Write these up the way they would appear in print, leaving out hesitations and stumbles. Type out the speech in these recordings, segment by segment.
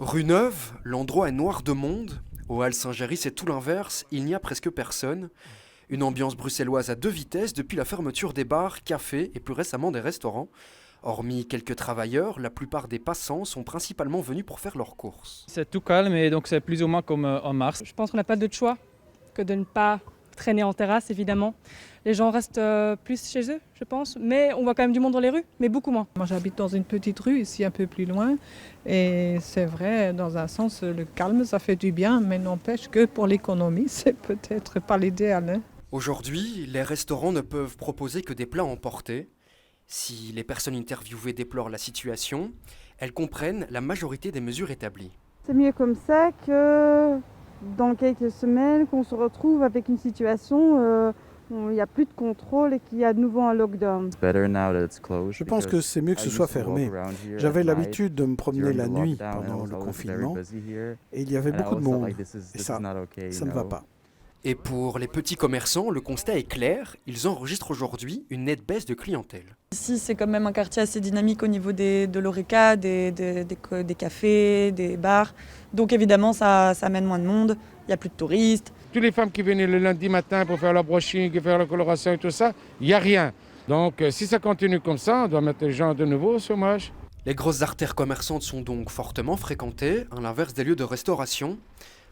Rue Neuve, l'endroit est noir de monde. Au Halles Saint-Géry, c'est tout l'inverse, il n'y a presque personne. Une ambiance bruxelloise à deux vitesses depuis la fermeture des bars, cafés et plus récemment des restaurants. Hormis quelques travailleurs, la plupart des passants sont principalement venus pour faire leurs courses. C'est tout calme et donc c'est plus ou moins comme en mars. Je pense qu'on n'a pas d'autre choix que de ne pas traîner en terrasse, évidemment. Les gens restent plus chez eux, je pense, mais on voit quand même du monde dans les rues, mais beaucoup moins. Moi, j'habite dans une petite rue, ici un peu plus loin, et c'est vrai, dans un sens, le calme, ça fait du bien, mais n'empêche que pour l'économie, c'est peut-être pas l'idéal. Hein. Aujourd'hui, les restaurants ne peuvent proposer que des plats emportés. Si les personnes interviewées déplorent la situation, elles comprennent la majorité des mesures établies. C'est mieux comme ça que dans quelques semaines qu'on se retrouve avec une situation où il n'y a plus de contrôle et qu'il y a de nouveau un lockdown. Je pense que c'est mieux que ce soit fermé. J'avais l'habitude de me promener la nuit pendant le confinement et il y avait beaucoup de monde. Et ça ne va pas. Et pour les petits commerçants, le constat est clair, ils enregistrent aujourd'hui une nette baisse de clientèle. Ici, c'est quand même un quartier assez dynamique au niveau de l'Horeca, des cafés, des bars. Donc évidemment, ça amène moins de monde, il n'y a plus de touristes. Toutes les femmes qui venaient le lundi matin pour faire leur brushing, faire la coloration et tout ça, il n'y a rien. Donc si ça continue comme ça, on doit mettre les gens de nouveau au chômage. Les grosses artères commerçantes sont donc fortement fréquentées, à l'inverse des lieux de restauration.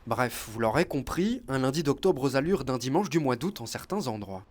Bref, vous l'aurez compris, un lundi d'octobre aux allures d'un dimanche du mois d'août en certains endroits.